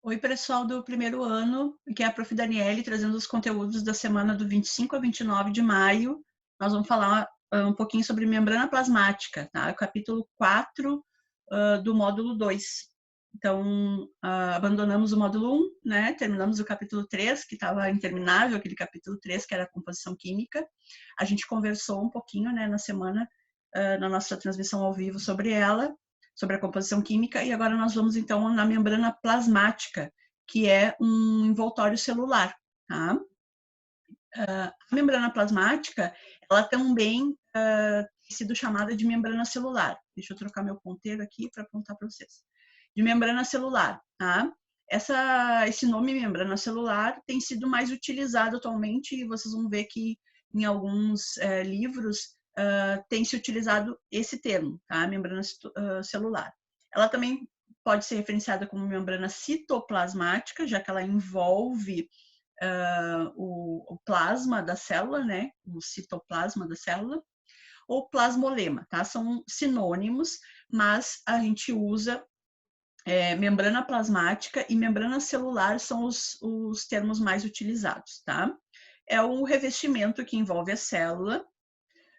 Oi, pessoal do primeiro ano, aqui é a Prof. Daniele, trazendo os conteúdos da semana do 25 a 29 de maio. Nós vamos falar um pouquinho sobre membrana plasmática, tá? O capítulo 4 do módulo 2. Então, abandonamos o módulo 1, né? Terminamos o capítulo 3, que estava interminável, aquele capítulo 3, que era a composição química. A gente conversou um pouquinho, né, na semana, na nossa transmissão ao vivo sobre ela, sobre a composição química, e agora nós vamos então na membrana plasmática, que é um envoltório celular, tá? A membrana plasmática, ela também tem sido chamada de membrana celular. Deixa eu trocar meu ponteiro aqui para apontar para vocês. De membrana celular, tá? Esse nome membrana celular tem sido mais utilizado atualmente e vocês vão ver que em alguns livros tem se utilizado esse termo, tá? Membrana celular. Ela também pode ser referenciada como membrana citoplasmática, já que ela envolve o plasma da célula, né? O citoplasma da célula, ou plasmolema, tá? São sinônimos, mas a gente usa membrana plasmática e membrana celular são os termos mais utilizados, tá? É o revestimento que envolve a célula,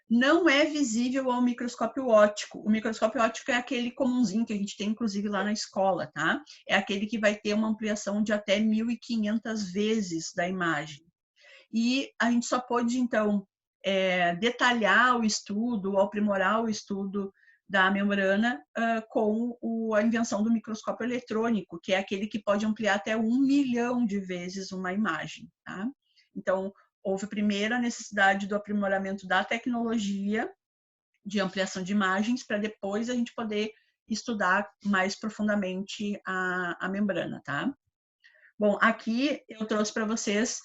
não é visível ao microscópio óptico. O microscópio óptico é aquele comumzinho que a gente tem, inclusive, lá na escola, tá? É aquele que vai ter uma ampliação de até 1.500 vezes da imagem. E a gente só pôde, então, detalhar o estudo, aprimorar o estudo da membrana com a invenção do microscópio eletrônico, que é aquele que pode ampliar até 1 milhão de vezes uma imagem, tá? Então, houve primeiro a necessidade do aprimoramento da tecnologia de ampliação de imagens, para depois a gente poder estudar mais profundamente a membrana, tá? Bom, aqui eu trouxe para vocês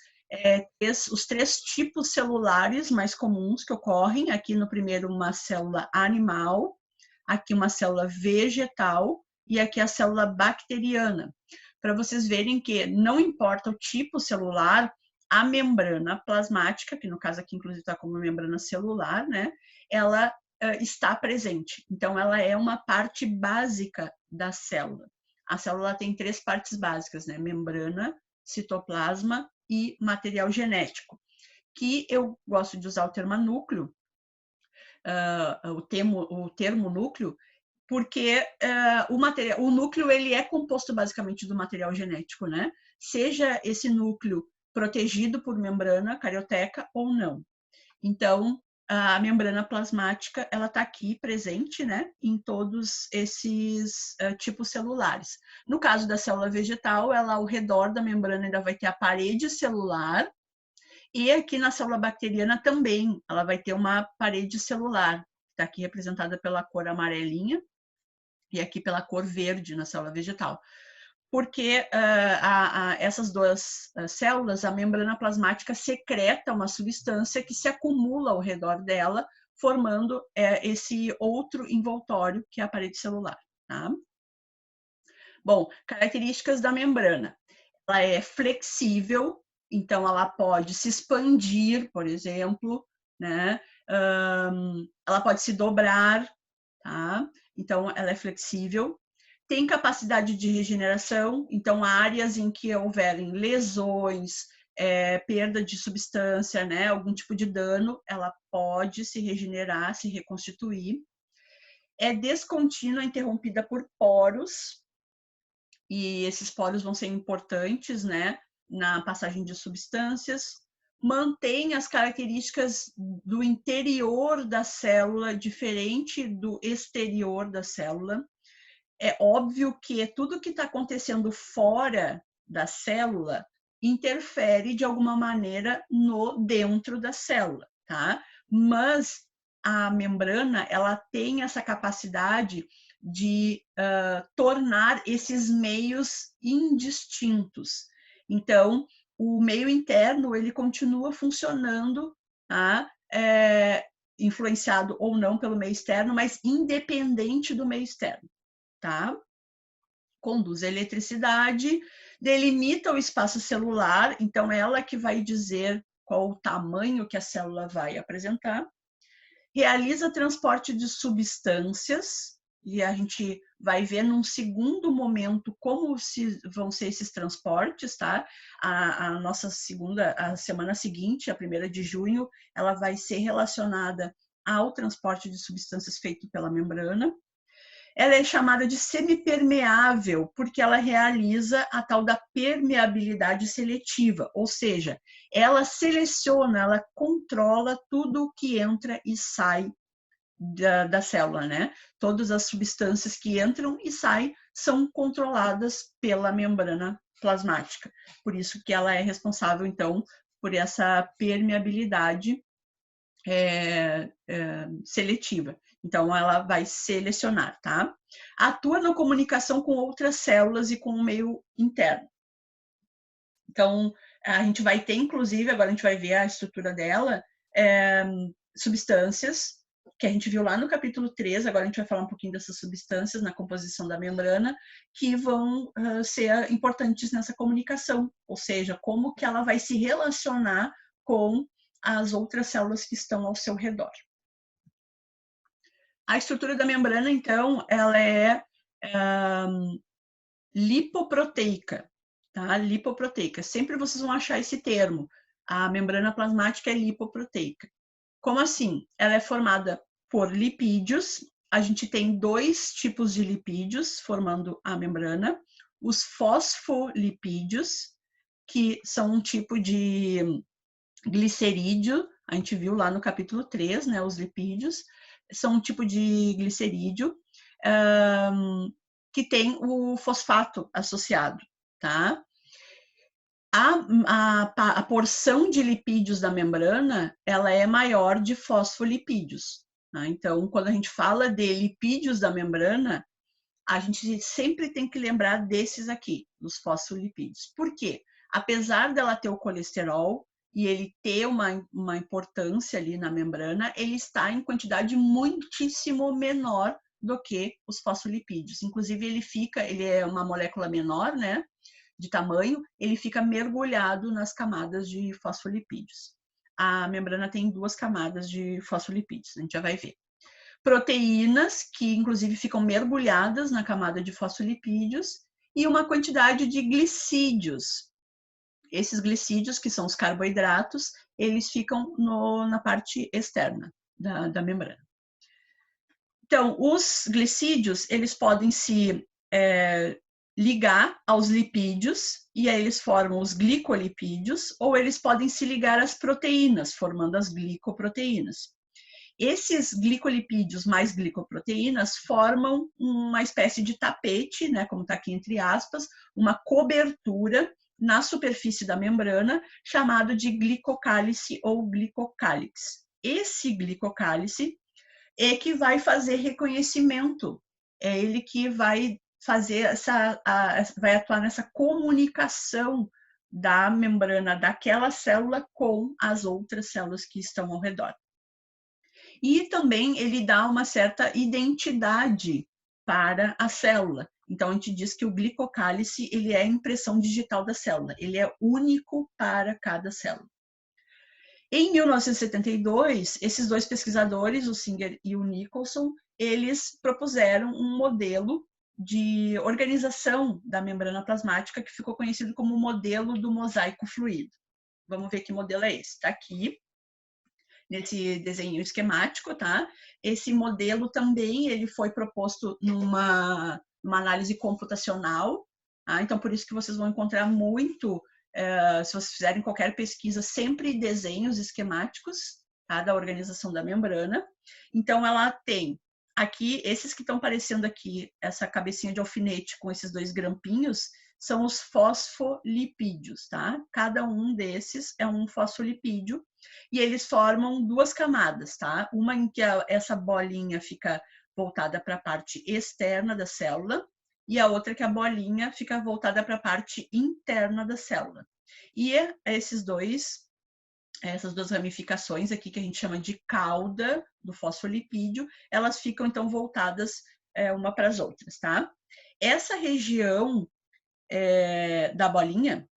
os 3 tipos celulares mais comuns que ocorrem. Aqui no primeiro, uma célula animal, aqui uma célula vegetal e aqui a célula bacteriana. Para vocês verem que não importa o tipo celular, a membrana plasmática, que no caso aqui inclusive está como membrana celular, né? Ela está presente. Então, ela é uma parte básica da célula. A célula tem 3 partes básicas, né? Membrana, citoplasma e material genético. Que eu gosto de usar o termo núcleo, o termo núcleo, porque o núcleo ele é composto basicamente do material genético, né? Seja esse núcleo protegido por membrana carioteca ou não. Então, a membrana plasmática, ela está aqui presente, né, em todos esses tipos celulares. No caso da célula vegetal, ela ao redor da membrana ainda vai ter a parede celular, e aqui na célula bacteriana também, ela vai ter uma parede celular, que está aqui representada pela cor amarelinha, e aqui pela cor verde na célula vegetal. Porque essas duas células, a membrana plasmática secreta uma substância que se acumula ao redor dela, formando esse outro envoltório, que é a parede celular. Tá? Bom, características da membrana. Ela é flexível, então ela pode se expandir, por exemplo, né? Ela pode se dobrar, tá? Então ela é flexível. Tem capacidade de regeneração, então áreas em que houverem lesões, perda de substância, né, algum tipo de dano, ela pode se regenerar, se reconstituir. É descontínua, interrompida por poros, e esses poros vão ser importantes, né, na passagem de substâncias. Mantém as características do interior da célula diferente do exterior da célula. É óbvio que tudo que está acontecendo fora da célula interfere de alguma maneira no dentro da célula, tá? Mas a membrana, ela tem essa capacidade de tornar esses meios indistintos. Então, o meio interno, ele continua funcionando, tá? Influenciado ou não pelo meio externo, mas independente do meio externo. Tá? Conduz a eletricidade, delimita o espaço celular, então ela que vai dizer qual o tamanho que a célula vai apresentar, realiza transporte de substâncias, e a gente vai ver num segundo momento como vão ser esses transportes, tá? A nossa a semana seguinte, a 1ª de junho, ela vai ser relacionada ao transporte de substâncias feito pela membrana. Ela é chamada de semipermeável porque ela realiza a tal da permeabilidade seletiva, ou seja, ela seleciona, ela controla tudo o que entra e sai da célula, né? Todas as substâncias que entram e saem são controladas pela membrana plasmática. Por isso que ela é responsável, então, por essa permeabilidade seletiva. Então, ela vai selecionar, tá? Atua na comunicação com outras células e com o meio interno. Então, a gente vai ter, inclusive, agora a gente vai ver a estrutura dela, substâncias, que a gente viu lá no capítulo 3, agora a gente vai falar um pouquinho dessas substâncias na composição da membrana, que vão ser importantes nessa comunicação, ou seja, como que ela vai se relacionar com as outras células que estão ao seu redor. A estrutura da membrana, então, ela é lipoproteica, tá? Lipoproteica. Sempre vocês vão achar esse termo. A membrana plasmática é lipoproteica. Como assim? Ela é formada por lipídios. A gente tem 2 tipos de lipídios formando a membrana. Os fosfolipídios, que são um tipo de glicerídeo, a gente viu lá no capítulo 3, né, os lipídios, são um tipo de glicerídeo que tem o fosfato associado, tá? A porção de lipídios da membrana, ela é maior de fosfolipídios, tá? Então, quando a gente fala de lipídios da membrana, a gente sempre tem que lembrar desses aqui, dos fosfolipídios. Por quê? Apesar dela ter o colesterol e ele ter uma importância ali na membrana, ele está em quantidade muitíssimo menor do que os fosfolipídios. Inclusive, ele é uma molécula menor, né, de tamanho, ele fica mergulhado nas camadas de fosfolipídios. A membrana tem 2 camadas de fosfolipídios, a gente já vai ver. Proteínas, que inclusive ficam mergulhadas na camada de fosfolipídios, e uma quantidade de glicídios. Esses glicídios, que são os carboidratos, eles ficam na parte externa da membrana. Então, os glicídios, eles podem se ligar aos lipídios, e aí eles formam os glicolipídios, ou eles podem se ligar às proteínas, formando as glicoproteínas. Esses glicolipídios mais glicoproteínas formam uma espécie de tapete, né, como está aqui entre aspas, uma cobertura na superfície da membrana, chamado de glicocálice ou glicocálix. Esse glicocálice é que vai fazer reconhecimento, é ele que vai fazer vai atuar nessa comunicação da membrana daquela célula com as outras células que estão ao redor. E também ele dá uma certa identidade para a célula. Então, a gente diz que o glicocálice ele é a impressão digital da célula, ele é único para cada célula. Em 1972, esses 2 pesquisadores, o Singer e o Nicholson, eles propuseram um modelo de organização da membrana plasmática que ficou conhecido como o modelo do mosaico fluido. Vamos ver que modelo é esse. Está aqui, nesse desenho esquemático, tá? Esse modelo também ele foi proposto numa análise computacional, tá? Então por isso que vocês vão encontrar muito, se vocês fizerem qualquer pesquisa, sempre desenhos esquemáticos, tá? Da organização da membrana. Então ela tem aqui, esses que estão aparecendo aqui, essa cabecinha de alfinete com esses 2 grampinhos, são os fosfolipídios, tá? Cada um desses é um fosfolipídio e eles formam 2 camadas, tá? Uma em que essa bolinha fica voltada para a parte externa da célula e a outra que a bolinha fica voltada para a parte interna da célula. E essas 2 ramificações aqui que a gente chama de cauda do fosfolipídio, elas ficam então voltadas uma para as outras, tá? Essa região da bolinha,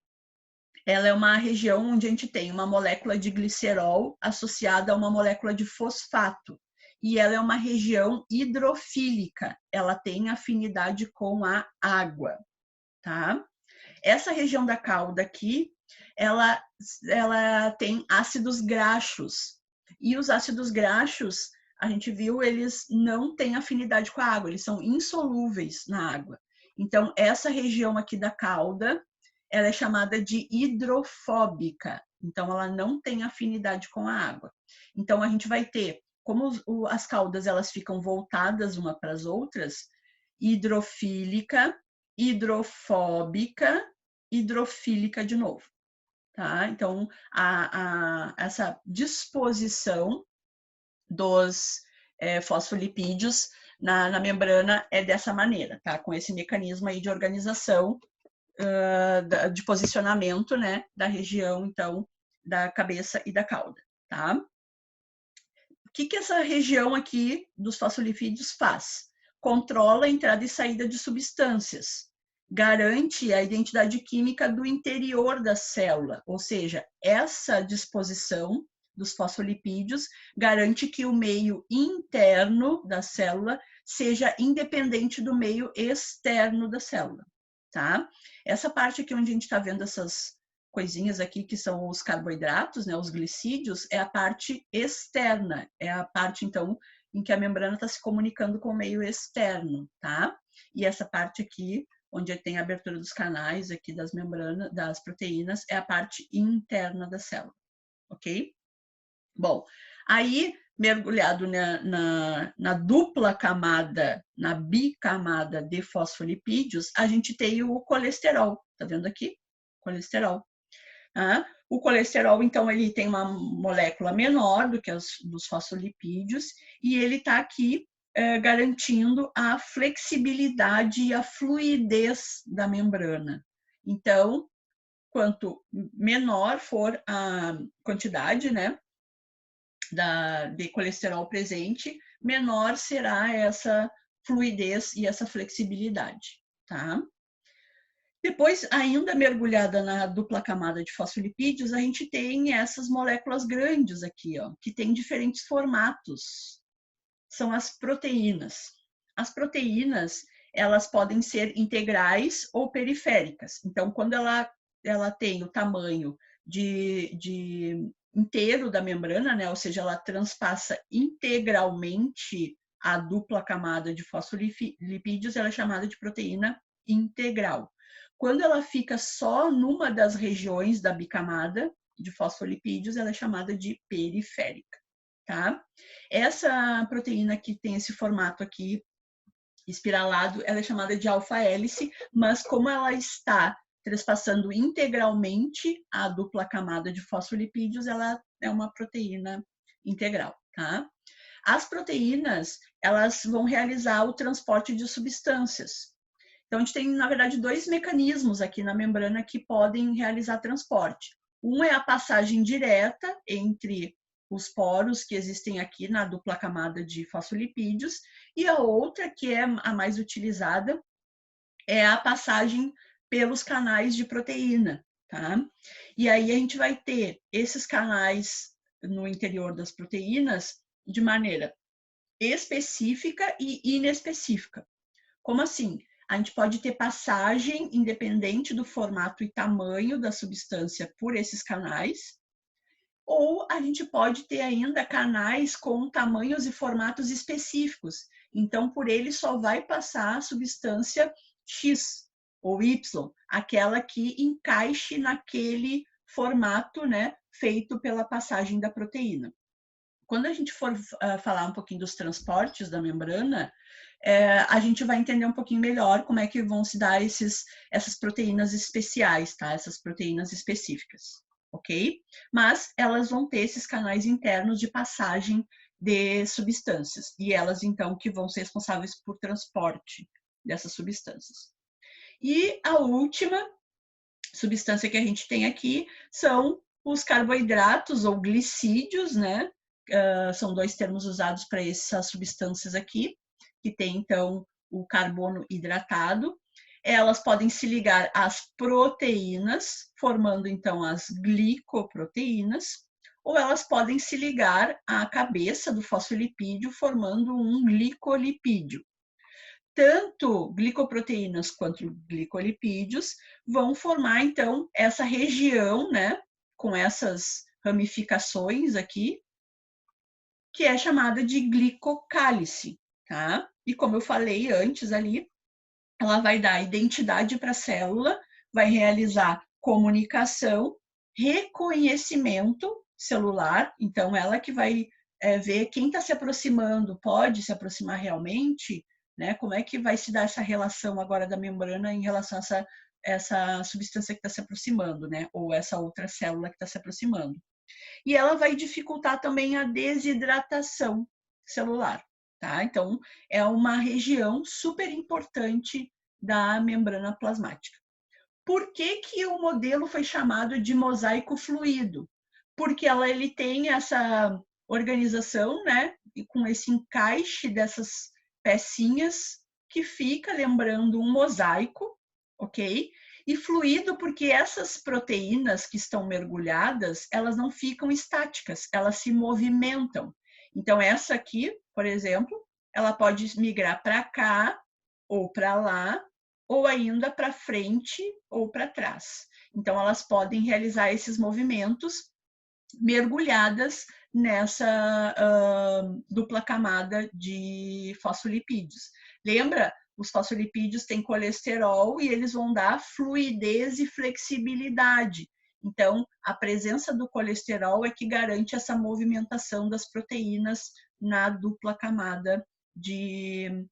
ela é uma região onde a gente tem uma molécula de glicerol associada a uma molécula de fosfato. e ela é uma região hidrofílica, ela tem afinidade com a água, tá? Essa região da cauda aqui, ela tem ácidos graxos, e os ácidos graxos, a gente viu, eles não têm afinidade com a água, eles são insolúveis na água. Então, essa região aqui da cauda, ela é chamada de hidrofóbica, então ela não tem afinidade com a água. Então, a gente vai ter, como as caudas elas ficam voltadas uma para as outras, hidrofílica, hidrofóbica, hidrofílica de novo, tá? Então, essa disposição dos fosfolipídios na membrana é dessa maneira, tá? Com esse mecanismo aí de organização, de posicionamento, né? Da região, então, da cabeça e da cauda, tá? O que essa região aqui dos fosfolipídios faz? Controla a entrada e saída de substâncias, garante a identidade química do interior da célula, ou seja, essa disposição dos fosfolipídios garante que o meio interno da célula seja independente do meio externo da célula, tá? Essa parte aqui onde a gente está vendo essas coisinhas aqui que são os carboidratos, né, os glicídios, é a parte externa, é a parte, então, em que a membrana está se comunicando com o meio externo, tá? E essa parte aqui, onde tem a abertura dos canais aqui das membranas, das proteínas, é a parte interna da célula, ok? Bom, aí, mergulhado na dupla camada, na bicamada de fosfolipídios, a gente tem o colesterol, tá vendo aqui? Colesterol. O colesterol, então, ele tem uma molécula menor do que dos fosfolipídios e ele está aqui garantindo a flexibilidade e a fluidez da membrana. Então, quanto menor for a quantidade, né, de colesterol presente, menor será essa fluidez e essa flexibilidade, tá? Depois, ainda mergulhada na dupla camada de fosfolipídios, a gente tem essas moléculas grandes aqui, ó, que têm diferentes formatos. São as proteínas. As proteínas, elas podem ser integrais ou periféricas. Então, quando ela tem o tamanho de inteiro da membrana, né, ou seja, ela transpassa integralmente a dupla camada de fosfolipídios, ela é chamada de proteína integral. Quando ela fica só numa das regiões da bicamada de fosfolipídios, ela é chamada de periférica, tá? Essa proteína que tem esse formato aqui espiralado, ela é chamada de alfa-hélice, mas como ela está trespassando integralmente a dupla camada de fosfolipídios, ela é uma proteína integral, tá? As proteínas, elas vão realizar o transporte de substâncias. Então, a gente tem, na verdade, dois mecanismos aqui na membrana que podem realizar transporte. Um é a passagem direta entre os poros que existem aqui na dupla camada de fosfolipídios, e a outra, que é a mais utilizada, é a passagem pelos canais de proteína, tá? E aí a gente vai ter esses canais no interior das proteínas de maneira específica e inespecífica. Como assim? A gente pode ter passagem independente do formato e tamanho da substância por esses canais, ou a gente pode ter ainda canais com tamanhos e formatos específicos. Então, por ele só vai passar a substância X ou Y, aquela que encaixe naquele formato, né, feito pela passagem da proteína. Quando a gente for falar um pouquinho dos transportes da membrana, a gente vai entender um pouquinho melhor como é que vão se dar essas proteínas especiais, tá? Essas proteínas específicas, ok? Mas elas vão ter esses canais internos de passagem de substâncias, e elas, então, que vão ser responsáveis por transporte dessas substâncias. E a última substância que a gente tem aqui são os carboidratos ou glicídios, né? São dois termos usados para essas substâncias aqui, que tem, então, o carbono hidratado. Elas podem se ligar às proteínas, formando, então, as glicoproteínas, ou elas podem se ligar à cabeça do fosfolipídio, formando um glicolipídio. Tanto glicoproteínas quanto glicolipídios vão formar, então, essa região, né, com essas ramificações aqui, que é chamada de glicocálice, tá? E como eu falei antes ali, ela vai dar identidade para a célula, vai realizar comunicação, reconhecimento celular, então ela que vai ver quem está se aproximando, pode se aproximar realmente, né? Como é que vai se dar essa relação agora da membrana em relação a essa substância que está se aproximando, né? Ou essa outra célula que está se aproximando. E ela vai dificultar também a desidratação celular, tá? Então, é uma região super importante da membrana plasmática. Por que que o modelo foi chamado de mosaico fluido? Porque ele tem essa organização, né? E com esse encaixe dessas pecinhas que fica lembrando um mosaico, ok? E fluido porque essas proteínas que estão mergulhadas, elas não ficam estáticas, elas se movimentam. Então, essa aqui, por exemplo, ela pode migrar para cá ou para lá, ou ainda para frente ou para trás. Então, elas podem realizar esses movimentos mergulhadas nessa dupla camada de fosfolipídios. Lembra? Os fosfolipídios têm colesterol e eles vão dar fluidez e flexibilidade. Então, a presença do colesterol é que garante essa movimentação das proteínas na dupla camada de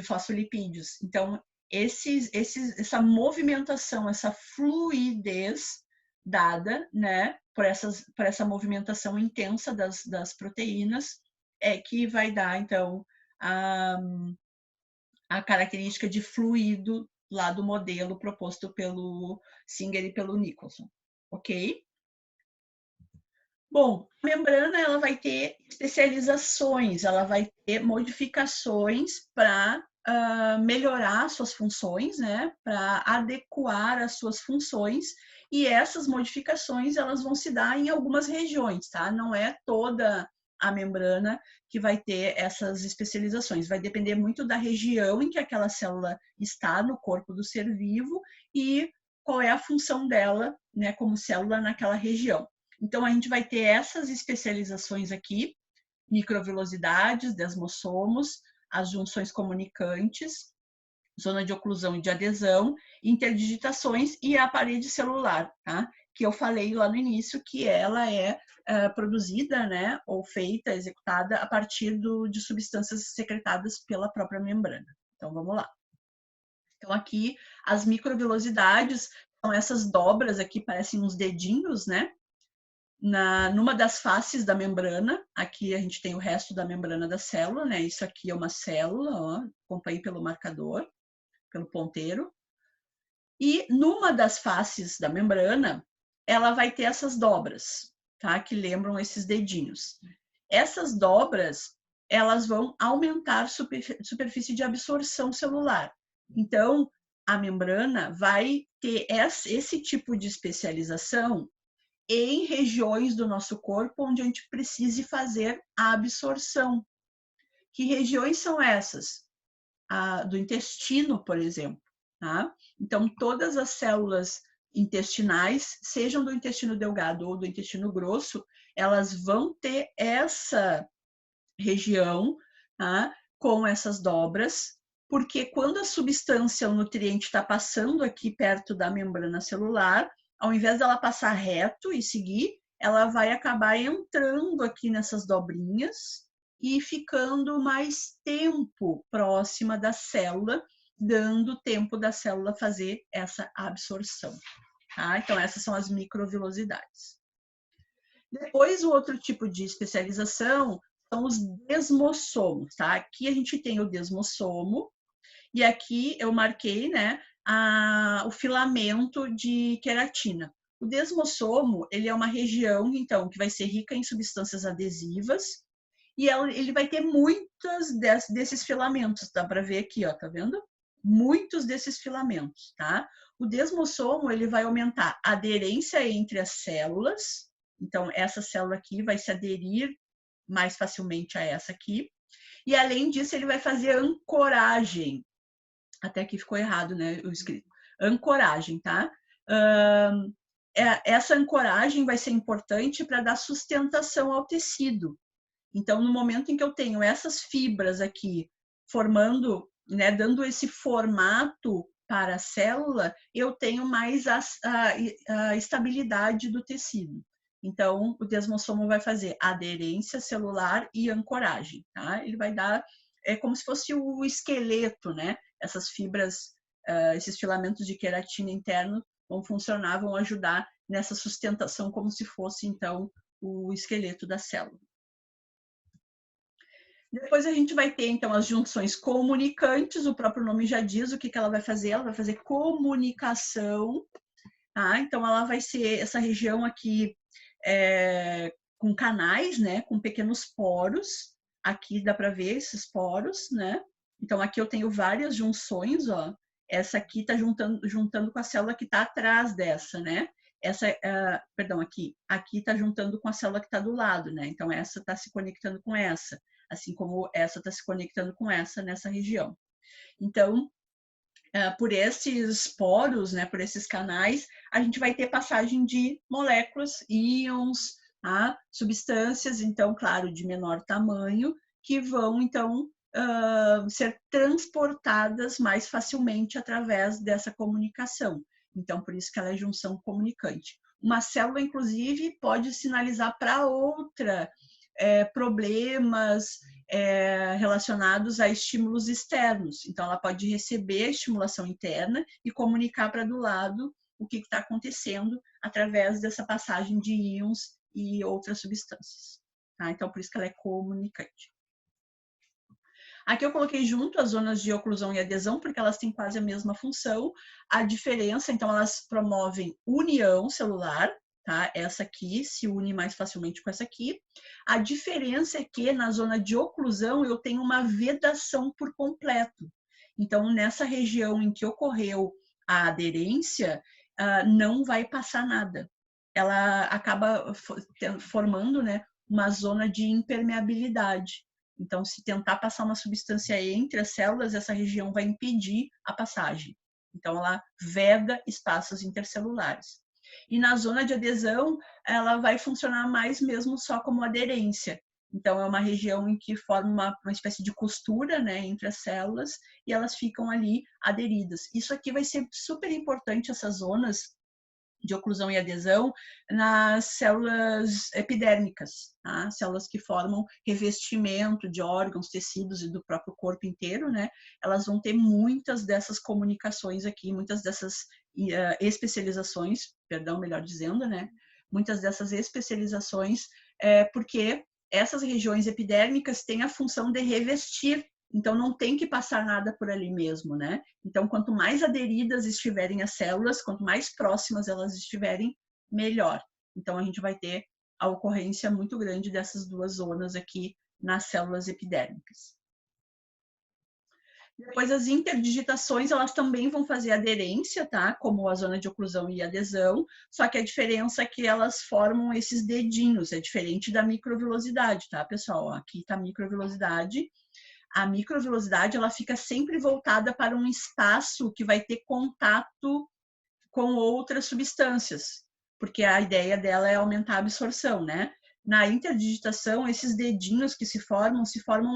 fosfolipídios. Então, essa movimentação, essa fluidez dada, né, por essa movimentação intensa das proteínas, é que vai dar, então, a característica de fluido lá do modelo proposto pelo Singer e pelo Nicholson, ok? Bom, a membrana ela vai ter especializações, ela vai ter modificações para melhorar suas funções, né? Para adequar as suas funções, e essas modificações elas vão se dar em algumas regiões, tá? Não é toda a membrana que vai ter essas especializações, vai depender muito da região em que aquela célula está no corpo do ser vivo e qual é a função dela, né, como célula naquela região. Então, a gente vai ter essas especializações aqui, microvilosidades, desmossomos, as junções comunicantes, zona de oclusão e de adesão, interdigitações e a parede celular, tá? Que eu falei lá no início que ela é produzida, né, ou feita, executada a partir de substâncias secretadas pela própria membrana. Então, vamos lá. Então, aqui, as microvilosidades são essas dobras aqui, parecem uns dedinhos, né? Numa das faces da membrana, aqui a gente tem o resto da membrana da célula, né? Isso aqui é uma célula, ó, acompanhe pelo marcador, pelo ponteiro. E numa das faces da membrana, ela vai ter essas dobras, tá? Que lembram esses dedinhos. Essas dobras, elas vão aumentar a superfície de absorção celular. Então, a membrana vai ter esse tipo de especialização em regiões do nosso corpo onde a gente precise fazer a absorção. Que regiões são essas? Do intestino, por exemplo. Tá? Então, todas as células intestinais, sejam do intestino delgado ou do intestino grosso, elas vão ter essa região, tá? Com essas dobras, porque quando a substância, o nutriente está passando aqui perto da membrana celular, ao invés dela passar reto e seguir, ela vai acabar entrando aqui nessas dobrinhas e ficando mais tempo próxima da célula, dando tempo da célula fazer essa absorção. Tá? Então, essas são as microvilosidades. Depois, o outro tipo de especialização são os desmossomos, tá? Aqui a gente tem o desmossomo, e aqui eu marquei, né, o filamento de queratina. O desmossomo, ele é uma região, então, que vai ser rica em substâncias adesivas, e ele vai ter muitos desses filamentos, dá para ver aqui, ó, tá vendo? Muitos desses filamentos, tá? O desmossomo, ele vai aumentar a aderência entre as células, Então, essa célula aqui vai se aderir mais facilmente a essa aqui. E, além disso, ele vai fazer ancoragem. Até aqui ficou errado, né, o escrito. Ancoragem, tá? Essa ancoragem vai ser importante para dar sustentação ao tecido. Então, no momento em que eu tenho essas fibras aqui formando, né, dando esse formato para a célula, eu tenho mais a estabilidade do tecido. Então, o desmossomo vai fazer aderência celular e ancoragem, tá? Ele vai dar, é como se fosse o esqueleto, né? Essas fibras, esses filamentos de queratina interno vão funcionar, vão ajudar nessa sustentação como se fosse, então, o esqueleto da célula. Depois a gente vai ter, então, as junções comunicantes, o próprio nome já diz o que ela vai fazer comunicação, tá? Então, ela vai ser essa região aqui com canais, né, com pequenos poros, aqui dá para ver esses poros, né? Então, aqui eu tenho várias junções, ó, essa aqui está juntando com a célula que está atrás dessa, né? Essa, perdão, aqui está juntando com a célula que está do lado, né? Então, essa está se conectando com essa, assim como essa está se conectando com essa nessa região. Então, por esses poros, né, por esses canais, a gente vai ter passagem de moléculas, íons, tá? Substâncias, então, claro, de menor tamanho, que vão, então, ser transportadas mais facilmente através dessa comunicação. Então, por isso que ela é junção comunicante. Uma célula, inclusive, pode sinalizar para outra problemas relacionados a estímulos externos. Então, ela pode receber a estimulação interna e comunicar para do lado o que está acontecendo através dessa passagem de íons e outras substâncias. Tá? Então, por isso que ela é comunicante. Aqui eu coloquei junto as zonas de oclusão e adesão, porque elas têm quase a mesma função. A diferença, então, elas promovem união celular, tá? Essa aqui se une mais facilmente com essa aqui. A diferença é que na zona de oclusão eu tenho uma vedação por completo. Então, nessa região em que ocorreu a aderência, não vai passar nada. Ela acaba formando, né, uma zona de impermeabilidade. Então, se tentar passar uma substância entre as células, essa região vai impedir a passagem. Então, ela veda espaços intercelulares. E na zona de adesão, ela vai funcionar mais mesmo só como aderência. Então, é uma região em que forma uma espécie de costura, né, entre as células e elas ficam ali aderidas. Isso aqui vai ser super importante, essas zonas de oclusão e adesão, nas células epidérmicas, tá? Células que formam revestimento de órgãos, tecidos e do próprio corpo inteiro, né? Elas vão ter muitas dessas comunicações aqui, muitas dessas especializações, perdão, melhor dizendo, né? Muitas dessas especializações, porque essas regiões epidérmicas têm a função de revestir. Então, não tem que passar nada por ali mesmo, né? Então, quanto mais aderidas estiverem as células, quanto mais próximas elas estiverem, melhor. Então, a gente vai ter a ocorrência muito grande dessas duas zonas aqui nas células epidérmicas. Depois, as interdigitações, elas também vão fazer aderência, tá? Como a zona de oclusão e adesão, só que a diferença é que elas formam esses dedinhos, é diferente da microvilosidade, tá, pessoal? Aqui tá a microvilosidade. A microvilosidade, ela fica sempre voltada para um espaço que vai ter contato com outras substâncias, porque a ideia dela é aumentar a absorção, né? Na interdigitação, esses dedinhos que se formam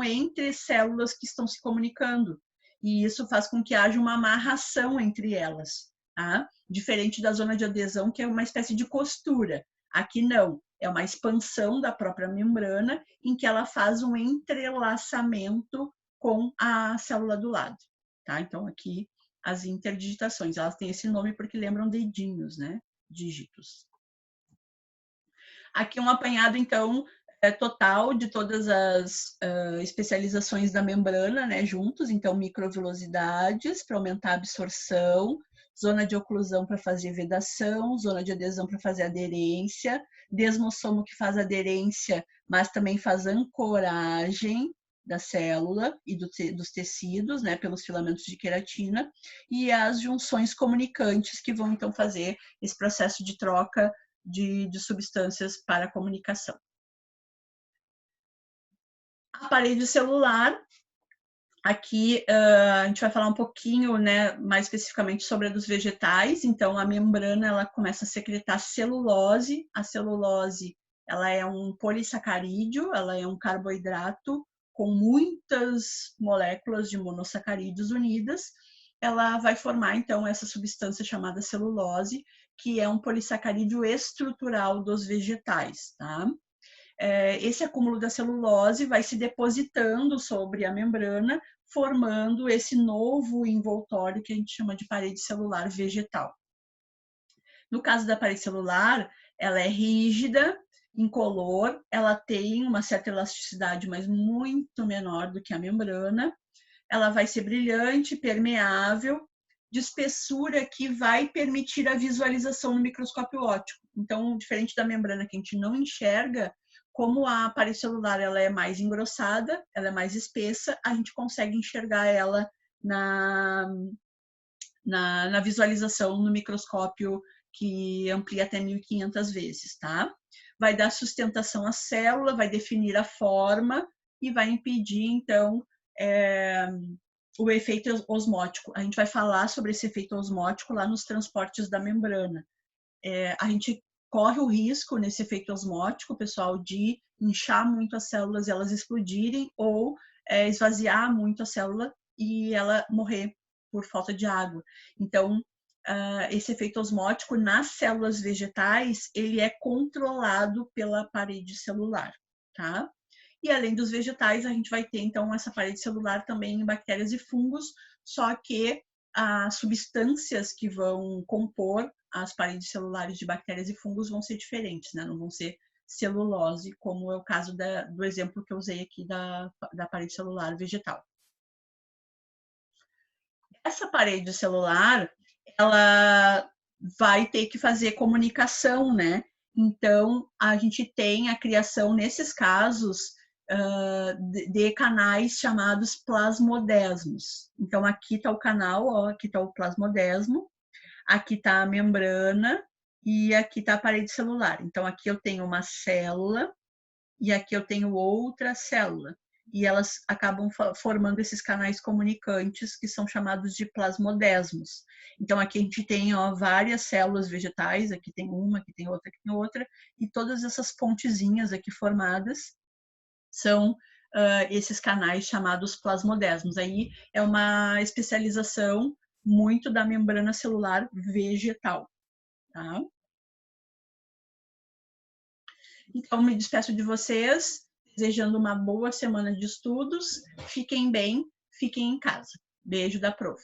entre células que estão se comunicando, e isso faz com que haja uma amarração entre elas, tá? Diferente da zona de adesão, que é uma espécie de costura. Aqui não, é uma expansão da própria membrana em que ela faz um entrelaçamento com a célula do lado, tá? Então, aqui as interdigitações, elas têm esse nome porque lembram dedinhos, né? Dígitos. Aqui um apanhado, então, total de todas as especializações da membrana, né, juntos. Então, microvilosidades para aumentar a absorção, zona de oclusão para fazer vedação, zona de adesão para fazer aderência, desmossomo que faz aderência, mas também faz ancoragem da célula e dos tecidos, né, pelos filamentos de queratina, e as junções comunicantes que vão, então, fazer esse processo de troca de substâncias para comunicação. A parede celular, aqui a gente vai falar um pouquinho, né, mais especificamente sobre a dos vegetais. Então, a membrana ela começa a secretar celulose. A celulose ela é um polissacarídeo, ela é um carboidrato com muitas moléculas de monossacarídeos unidas. Ela vai formar, então, essa substância chamada celulose, que é um polissacarídeo estrutural dos vegetais, tá? Esse acúmulo da celulose vai se depositando sobre a membrana, formando esse novo envoltório que a gente chama de parede celular vegetal. No caso da parede celular, ela é rígida, incolor, ela tem uma certa elasticidade, mas muito menor do que a membrana. Ela vai ser brilhante, permeável, de espessura que vai permitir a visualização no microscópio óptico. Então, diferente da membrana que a gente não enxerga, como a parede celular ela é mais engrossada, ela é mais espessa, a gente consegue enxergar ela na visualização no microscópio que amplia até 1.500 vezes, tá? Vai dar sustentação à célula, vai definir a forma e vai impedir, então, o efeito osmótico. A gente vai falar sobre esse efeito osmótico lá nos transportes da membrana. A gente corre o risco nesse efeito osmótico, pessoal, de inchar muito as células e elas explodirem ou esvaziar muito a célula e ela morrer por falta de água. Então, esse efeito osmótico nas células vegetais, ele é controlado pela parede celular, tá? E além dos vegetais, a gente vai ter, então, essa parede celular também em bactérias e fungos, só que as substâncias que vão compor as paredes celulares de bactérias e fungos vão ser diferentes, né? Não vão ser celulose, como é o caso do exemplo que eu usei aqui da parede celular vegetal. Essa parede celular, ela vai ter que fazer comunicação, né? Então, a gente tem a criação, nesses casos, de canais chamados plasmodesmos. Então, aqui está o canal, ó, aqui está o plasmodesmo, aqui está a membrana e aqui está a parede celular. Então, aqui eu tenho uma célula e aqui eu tenho outra célula. E elas acabam formando esses canais comunicantes que são chamados de plasmodesmos. Então, aqui a gente tem várias células vegetais, aqui tem uma, aqui tem outra, e todas essas pontezinhas aqui formadas são esses canais chamados plasmodesmos. Aí é uma especialização muito da membrana celular vegetal. Tá? Então, me despeço de vocês, desejando uma boa semana de estudos. Fiquem bem, fiquem em casa. Beijo da prof.